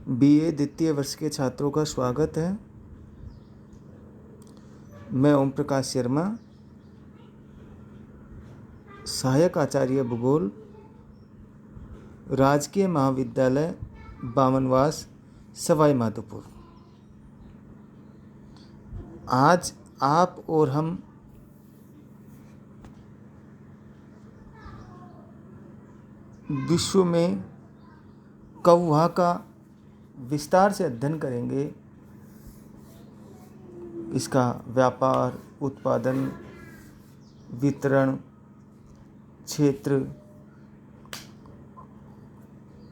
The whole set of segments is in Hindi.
बीए द्वितीय वर्ष के छात्रों का स्वागत है। मैं ओम प्रकाश शर्मा, सहायक आचार्य भूगोल, राजकीय महाविद्यालय बामनवास, सवाई माधोपुर। आज आप और हम विश्व में कौवा का विस्तार से अध्ययन करेंगे। इसका व्यापार, उत्पादन, वितरण, क्षेत्र।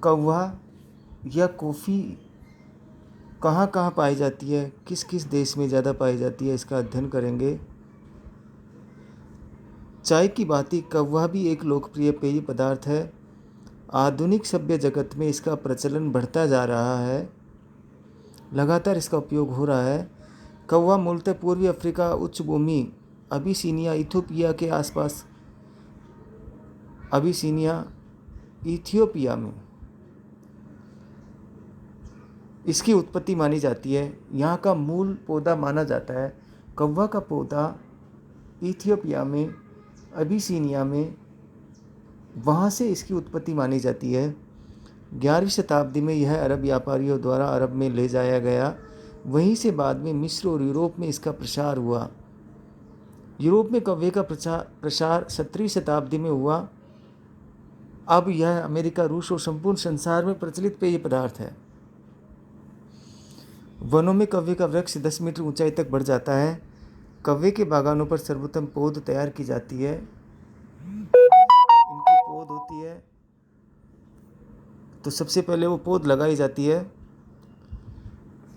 कौवा या कॉफ़ी कहाँ कहाँ पाई जाती है, किस किस देश में ज़्यादा पाई जाती है, इसका अध्ययन करेंगे। चाय की भांति कौवा भी एक लोकप्रिय पेय पदार्थ है। आधुनिक सभ्य जगत में इसका प्रचलन बढ़ता जा रहा है, लगातार इसका उपयोग हो रहा है। कौवा मूलतः पूर्वी अफ्रीका, उच्च भूमि अबिसिनिया, इथियोपिया में इसकी उत्पत्ति मानी जाती है। यहाँ का मूल पौधा माना जाता है। कौवा का पौधा इथियोपिया में, अबिसिनिया में, वहाँ से इसकी उत्पत्ति मानी जाती है। 11वीं शताब्दी में यह अरब व्यापारियों द्वारा अरब में ले जाया गया। वहीं से बाद में मिस्र और यूरोप में इसका प्रसार हुआ। यूरोप में कौवे का प्रसार 17वीं शताब्दी में हुआ। अब यह अमेरिका, रूस और संपूर्ण संसार में प्रचलित पेय पदार्थ है। वनों में कौवे का वृक्ष 10 मीटर ऊंचाई तक बढ़ जाता है। कौवे के बागानों पर सर्वोत्तम पौध तैयार की जाती है। इनकी पौध होती है तो सबसे पहले वो पौध लगाई जाती है,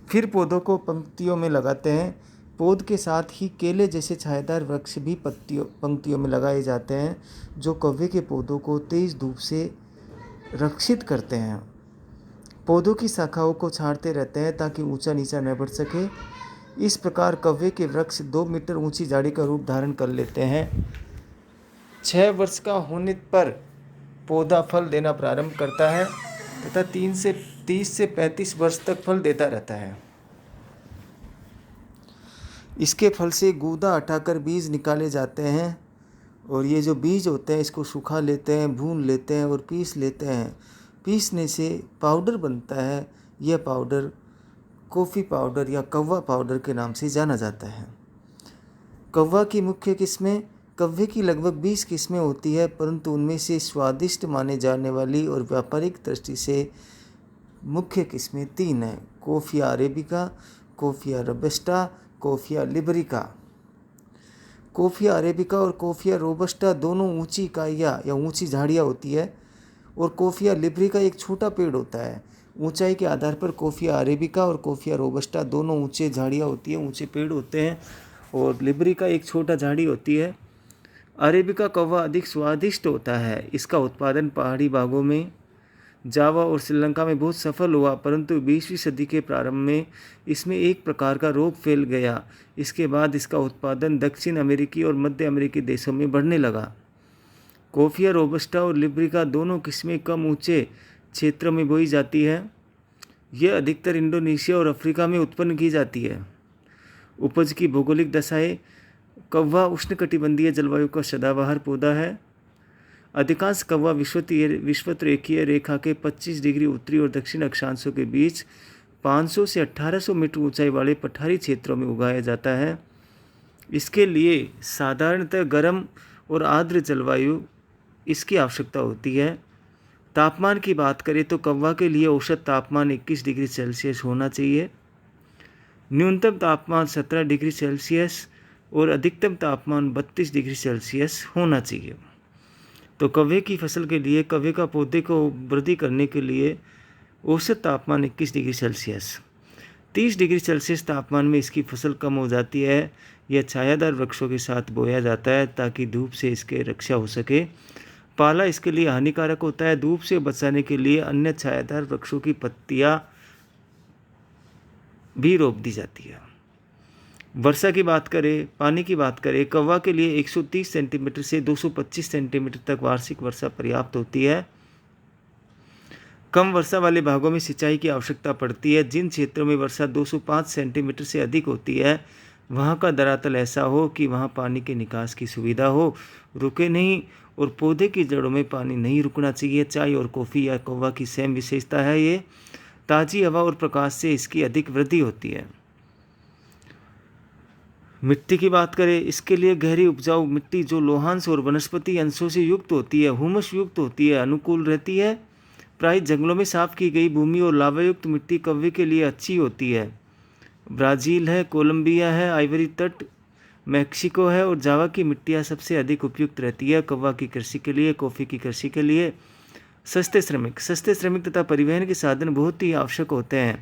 फिर पौधों को पंक्तियों में लगाते हैं। पौध के साथ ही केले जैसे छायादार वृक्ष भी पंक्तियों में लगाए जाते हैं, जो कौवे के पौधों को तेज धूप से रक्षित करते हैं। पौधों की शाखाओं को छांटते रहते हैं ताकि ऊंचा नीचा न बढ़ सके। इस प्रकार कौवे के वृक्ष 2 मीटर ऊंची झाड़ी का रूप धारण कर लेते हैं। 6 वर्ष का होने पर पौधा फल देना प्रारंभ करता है तथा 30 से 35 वर्ष तक फल देता रहता है। इसके फल से गूदा हटाकर बीज निकाले जाते हैं और ये जो बीज होते हैं इसको सुखा लेते हैं, भून लेते हैं और पीस लेते हैं। पीसने से पाउडर बनता है। यह पाउडर कॉफ़ी पाउडर या कौवा पाउडर के नाम से जाना जाता है। कौवा की मुख्य किस्में, कौवे की लगभग 20 किस्में होती है, परंतु उनमें से स्वादिष्ट माने जाने वाली और व्यापारिक दृष्टि से मुख्य किस्में 3 हैं: कॉफ़िया अरेबिका, कॉफ़िया रोबस्टा, कॉफ़िया लिबरिका। कॉफ़िया अरेबिका और कॉफ़िया रोबस्टा दोनों ऊंची इकाइयाँ या ऊंची झाड़ियाँ होती है और कॉफ़िया लिबरिका एक छोटा पेड़ होता है। ऊंचाई के आधार पर कॉफ़िया अरेबिका और कॉफ़िया रोबस्टा दोनों ऊंचे झाड़ियाँ होती हैं, ऊंचे पेड़ होते हैं, और लिबरिका एक छोटा झाड़ी होती है। अरेबिका कौवा अधिक स्वादिष्ट होता है। इसका उत्पादन पहाड़ी भागों में, जावा और श्रीलंका में बहुत सफल हुआ, परंतु 20वीं सदी के प्रारंभ में इसमें एक प्रकार का रोग फैल गया। इसके बाद इसका उत्पादन दक्षिण अमेरिकी और मध्य अमेरिकी देशों में बढ़ने लगा। कॉफ़िया रोबस्टा और लिबरिका दोनों किस्में कम ऊंचे क्षेत्रों में बोई जाती है। यह अधिकतर इंडोनेशिया और अफ्रीका में उत्पन्न की जाती है। उपज की भौगोलिक दशाएं: कौवा उष्णकटिबंधीय जलवायु का सदाबहार पौधा है। अधिकांश कौवा विषुवत-रेखीय रेखा के 25 डिग्री उत्तरी और दक्षिण अक्षांशों के बीच 500 से 1800 मीटर ऊंचाई वाले पठारी क्षेत्रों में उगाया जाता है। इसके लिए साधारणतः गर्म और आर्द्र जलवायु इसकी आवश्यकता होती है। तापमान की बात करें तो कौवा के लिए औसत तापमान 21 डिग्री सेल्सियस होना चाहिए। न्यूनतम तापमान 17 डिग्री सेल्सियस और अधिकतम तापमान 32 डिग्री सेल्सियस होना चाहिए। तो कौवे की फसल के लिए, कौवे का पौधे को वृद्धि करने के लिए औसत तापमान 21 डिग्री सेल्सियस। 30 डिग्री सेल्सियस तापमान में इसकी फसल कम हो जाती है। यह छायादार वृक्षों के साथ बोया जाता है ताकि धूप से इसके रक्षा हो सके। पाला इसके लिए हानिकारक होता है। धूप से बचाने के लिए अन्य छायादार वृक्षों की पत्तियां भी रोप दी जाती है। वर्षा की बात करें, पानी की बात करें, कौवा के लिए 130 सेंटीमीटर से 225 सेंटीमीटर तक वार्षिक वर्षा पर्याप्त होती है। कम वर्षा वाले भागों में सिंचाई की आवश्यकता पड़ती है। जिन क्षेत्रों में वर्षा 205 सेंटीमीटर से अधिक होती है वहाँ का धरातल ऐसा हो कि वहाँ पानी के निकास की सुविधा हो, रुके नहीं, और पौधे की जड़ों में पानी नहीं रुकना चाहिए। चाय और कॉफ़ी या कौवा की सेम विशेषता है ये। ताज़ी हवा और प्रकाश से इसकी अधिक वृद्धि होती है। मिट्टी की बात करें, इसके लिए गहरी उपजाऊ मिट्टी जो लोहांश और वनस्पति अंशों से युक्त होती है, हुमस युक्त होती है, अनुकूल रहती है। प्रायः जंगलों में साफ की गई भूमि और लावायुक्त मिट्टी कौवे के लिए अच्छी होती है। ब्राज़ील है, कोलंबिया है, आइवरी तट, मैक्सिको है और जावा की मिट्टियाँ सबसे अधिक उपयुक्त रहती है कौवा की कृषि के लिए, कॉफ़ी की कृषि के लिए। सस्ते श्रमिक तथा परिवहन के साधन बहुत ही आवश्यक होते हैं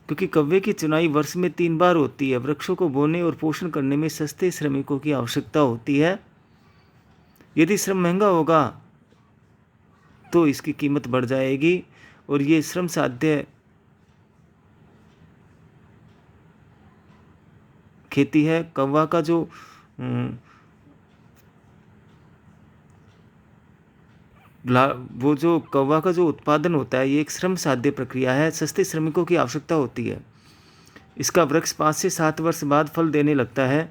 क्योंकि कौवे की चुनाई वर्ष में 3 बार होती है। वृक्षों को बोने और पोषण करने में सस्ते श्रमिकों की आवश्यकता होती है। यदि श्रम महंगा होगा तो इसकी कीमत बढ़ जाएगी और ये श्रम साध्य खेती है। कौवा का जो कौवा का जो उत्पादन होता है ये एक श्रम साध्य प्रक्रिया है। सस्ते श्रमिकों की आवश्यकता होती है। इसका वृक्ष 5 से 7 वर्ष बाद फल देने लगता है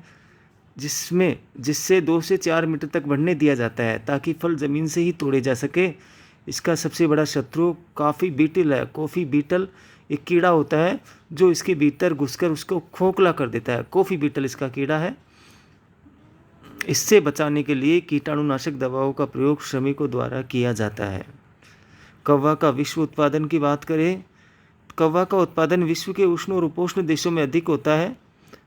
जिससे 2 से 4 मीटर तक बढ़ने दिया जाता है ताकि फल ज़मीन से ही तोड़े जा सके। इसका सबसे बड़ा शत्रु कॉफ़ी बीटल है। कॉफ़ी बीटल एक कीड़ा होता है जो इसके भीतर घुसकर उसको खोखला कर देता है। कॉफ़ी बीटल इसका कीड़ा है। इससे बचाने के लिए कीटाणुनाशक दवाओं का प्रयोग श्रमिकों द्वारा किया जाता है। कौवा का विश्व उत्पादन की बात करें, कौवा का उत्पादन विश्व के उष्ण और उपोष्ण देशों में अधिक होता है।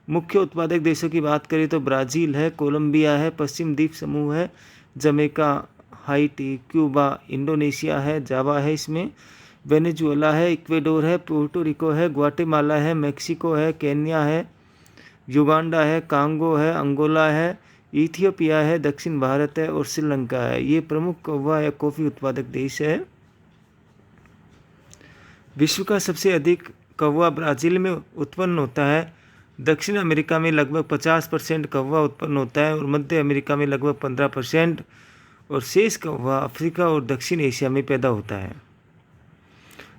मुख्य उत्पादक देशों की बात करें तो ब्राज़ील है, कोलंबिया है, पश्चिम द्वीप समूह है, जमैका, हाइटी, क्यूबा, इंडोनेशिया है, जावा है, इसमें वेनेजुएला है, इक्वेडोर है, पोर्टो रिको है, ग्वाटेमाला है, मैक्सिको है, केन्या है, युगांडा है, कांगो है, अंगोला है, इथियोपिया है, दक्षिण भारत है और श्रीलंका है। ये प्रमुख कौवा या कॉफ़ी उत्पादक देश है। विश्व का सबसे अधिक कौवा ब्राज़ील में उत्पन्न होता है। दक्षिण अमेरिका में लगभग 50% कौवा उत्पन्न होता है और मध्य अमेरिका में लगभग 15% और शेष कौवा अफ्रीका और दक्षिण एशिया में पैदा होता है।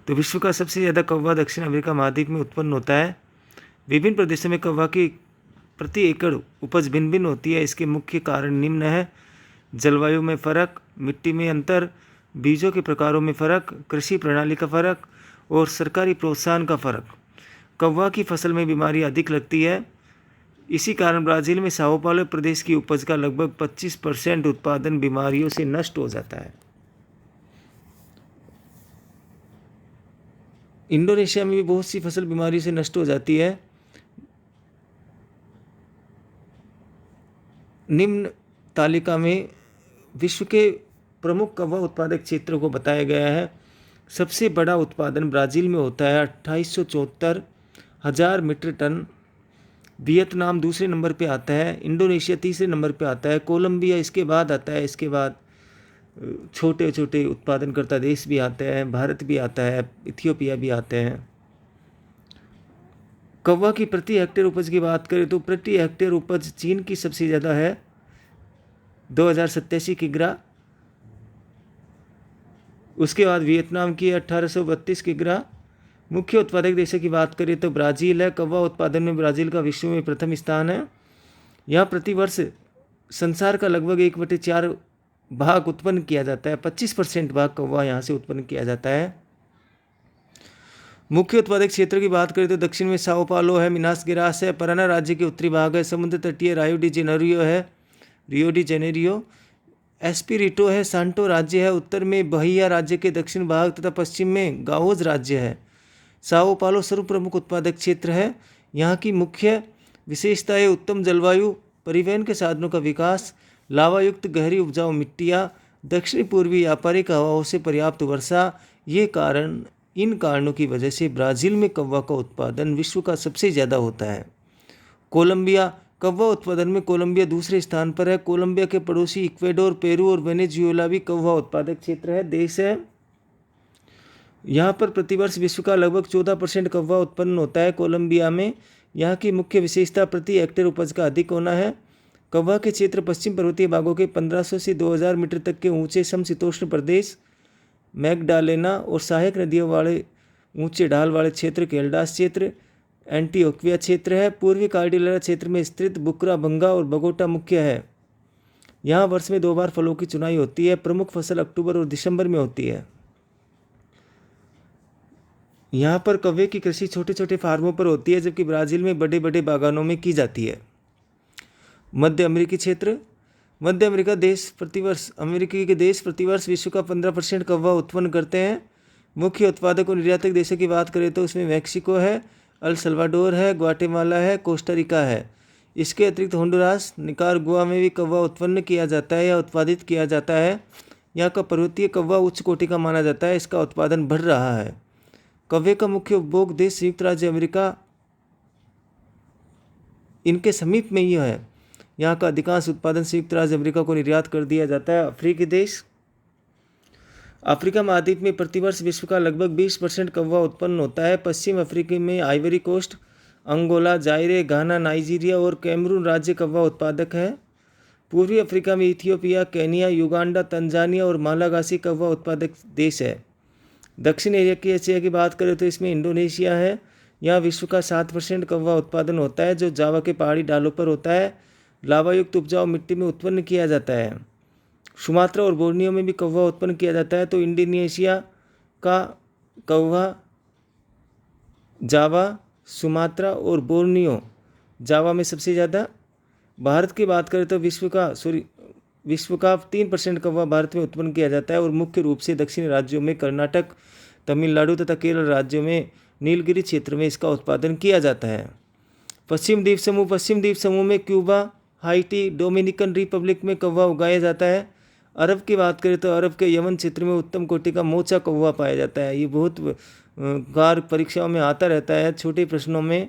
तो विश्व का सबसे ज़्यादा कौवा दक्षिण अमेरिका महाद्वीप में उत्पन्न होता है। विभिन्न प्रदेशों में कौवा की प्रति एकड़ उपज भिन्न भिन्न होती है। इसके मुख्य कारण निम्न है: जलवायु में फ़र्क, मिट्टी में अंतर, बीजों के प्रकारों में फ़र्क, कृषि प्रणाली का फ़र्क और सरकारी प्रोत्साहन का फ़र्क। कौवा की फसल में बीमारी अधिक लगती है। इसी कारण ब्राज़ील में साओ पाउलो प्रदेश की उपज का लगभग 25% उत्पादन बीमारियों से नष्ट हो जाता है। इंडोनेशिया में भी बहुत सी फसल बीमारी से नष्ट हो जाती है। निम्न तालिका में विश्व के प्रमुख कौवा उत्पादक क्षेत्रों को बताया गया है। सबसे बड़ा उत्पादन ब्राज़ील में होता है 2874,000 मीट्रिक टन। वियतनाम दूसरे नंबर पे आता है, इंडोनेशिया तीसरे नंबर पे आता है, कोलंबिया इसके बाद आता है, इसके बाद छोटे छोटे उत्पादनकर्ता देश भी आते हैं, भारत भी आता है, इथियोपिया भी आते हैं। कौवा की प्रति हेक्टेयर उपज की बात करें तो प्रति हेक्टेयर उपज चीन की सबसे ज़्यादा है, 2087 किग्रा। उसके बाद वियतनाम की 1832 किग्रा। मुख्य उत्पादक देशों की बात करें तो ब्राज़ील है। कौवा उत्पादन में ब्राज़ील का विश्व में प्रथम स्थान है। यहाँ प्रतिवर्ष संसार का लगभग 1/4 भाग उत्पन्न किया जाता है। 25% भाग कौवा यहाँ से उत्पन्न किया जाता है। मुख्य उत्पादक क्षेत्र की बात करें तो दक्षिण में साओ पाउलो है, मिनास गेरास है, पराना राज्य के उत्तरी भाग है, समुद्र तटीय रियो डी जेनेरियो, एस्पिरिटो है, सांटो राज्य है, उत्तर में बहिया राज्य के दक्षिण भाग तथा पश्चिम में गाओज राज्य है। साओ पाउलो सर्व प्रमुख उत्पादक क्षेत्र है। यहाँ की मुख्य विशेषताएं उत्तम जलवायु, परिवहन के साधनों का विकास, लावायुक्त गहरी उपजाऊ मिट्टियाँ, दक्षिण पूर्वी व्यापारिक हवाओं से पर्याप्त वर्षा। इन कारणों की वजह से ब्राज़ील में कौवा का उत्पादन विश्व का सबसे ज़्यादा होता है। कोलंबिया, कौवा उत्पादन में कोलंबिया दूसरे स्थान पर है। कोलंबिया के पड़ोसी इक्वेडोर, पेरू और वेनेजुएला भी कौवा उत्पादक क्षेत्र है, देश है। यहाँ पर प्रतिवर्ष विश्व का लगभग 14% कौवा उत्पन्न होता है। कोलंबिया में यहाँ की मुख्य विशेषता प्रति हेक्टेयर उपज का अधिक होना है। कौवा के क्षेत्र पश्चिम पर्वतीय भागों के 1500 से 2000 मीटर तक के ऊंचे समशीतोष्ण प्रदेश, मैगडालेना और सहायक नदियों वाले ऊंचे ढाल वाले क्षेत्र केल्डास क्षेत्र एंटीओक्विया क्षेत्र है। पूर्वी कार्डिलेरा क्षेत्र में स्थित बुकराभंगा और बगोटा मुख्य है। यहाँ वर्ष में 2 बार फलों की चुनाई होती है। प्रमुख फसल अक्टूबर और दिसंबर में होती है। यहाँ पर कव्वे की कृषि छोटे छोटे फार्मों पर होती है, जबकि ब्राज़ील में बड़े बड़े बागानों में की जाती है। मध्य अमेरिकी क्षेत्र। मध्य अमेरिकी के देश प्रतिवर्ष विश्व का 15% कव्वा उत्पन्न करते हैं। मुख्य उत्पादक और निर्यातक देशों की बात करें तो उसमें मैक्सिको है, अल सल्वाडोर है, ग्वाटेमाला है, कोस्टा रिका है। इसके अतिरिक्त होंडुरास, निकारागुआ में भी कव्वा उत्पन्न किया जाता है या उत्पादित किया जाता है। यहाँ का पर्वतीय कव्वा उच्च कोटि का माना जाता है। इसका उत्पादन बढ़ रहा है। कव्वे का मुख्य उपभोग देश संयुक्त राज्य अमेरिका इनके समीप में ही है। यहाँ का अधिकांश उत्पादन संयुक्त राज्य अमेरिका को निर्यात कर दिया जाता है। अफ्रीकी देश। अफ्रीका महाद्वीप में प्रतिवर्ष विश्व का लगभग 20% कव्वा उत्पन्न होता है। पश्चिम अफ्रीका में आइवरी कोस्ट, अंगोला, जायरे, घाना, नाइजीरिया और कैमरून राज्य कव्वा उत्पादक है। पूर्वी अफ्रीका में इथियोपिया, केनिया, युगांडा, तंजानिया और मालागासी कव्वा उत्पादक देश है। दक्षिण एशिया की बात करें तो इसमें इंडोनेशिया है। यहाँ विश्व का 7% कव्वा उत्पादन होता है, जो जावा के पहाड़ी ढालों पर होता है। लावायुक्त उपजाऊ मिट्टी में उत्पन्न किया जाता है। सुमात्रा और बोर्नियो में भी कव्वा उत्पन्न किया जाता है। तो इंडोनेशिया का कव्वा जावा, सुमात्रा और बोर्नियो, जावा में सबसे ज़्यादा। भारत की बात करें तो विश्व का 3% कव्वा भारत में उत्पन्न किया जाता है और मुख्य रूप से दक्षिणी राज्यों में कर्नाटक, तमिलनाडु तथा केरल राज्यों में नीलगिरी क्षेत्र में इसका उत्पादन किया जाता है। पश्चिम द्वीप समूह में क्यूबा, हाइटी, डोमिनिकन रिपब्लिक में कव्वा उगाया जाता है। अरब की बात करें तो अरब के यमन क्षेत्र में उत्तम कोटि का मोचा कव्वा पाया जाता है। ये बहुत बार परीक्षाओं में आता रहता है छोटे प्रश्नों में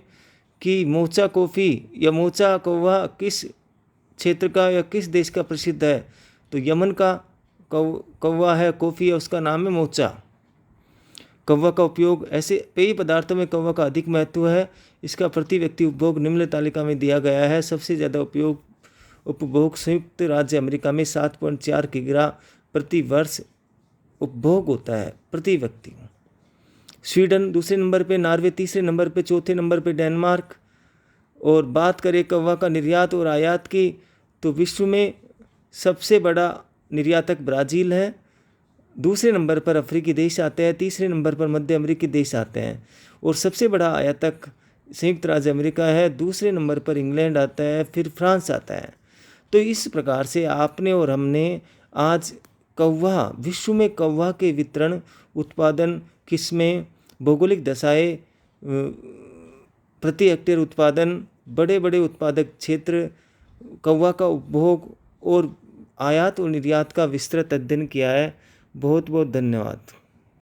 कि मोचा कॉफ़ी या मोचा कव्वा किस क्षेत्र का या किस देश का प्रसिद्ध है। तो यमन का कव्वा है, कॉफ़ी है, उसका नाम है मोचा। कव्वा का उपयोग ऐसे पेय पदार्थों में कव्वा का अधिक महत्व है। इसका प्रति व्यक्ति उपभोग निम्न तालिका में दिया गया है। सबसे ज़्यादा उपभोग संयुक्त राज्य अमेरिका में 7.4 किग्रा प्रति वर्ष उपभोग होता है प्रति व्यक्ति। स्वीडन दूसरे नंबर पे, नॉर्वे तीसरे नंबर पे, चौथे नंबर पे डेनमार्क। और बात करें कव्वा का निर्यात और आयात की तो विश्व में सबसे बड़ा निर्यातक ब्राज़ील है। दूसरे नंबर पर अफ्रीकी देश आते हैं। तीसरे नंबर पर मध्य अमेरिकी देश आते हैं और सबसे बड़ा आयातक संयुक्त राज्य अमेरिका है। दूसरे नंबर पर इंग्लैंड आता है, फिर फ्रांस आता है। तो इस प्रकार से आपने और हमने आज कव्वा, विश्व में कव्वा के वितरण, उत्पादन, किस्में, भौगोलिक दशाएं, प्रति हेक्टेयर उत्पादन, बड़े बड़े उत्पादक क्षेत्र, कव्वा का उपभोग और आयात और निर्यात का विस्तृत अध्ययन किया है। बहुत बहुत धन्यवाद।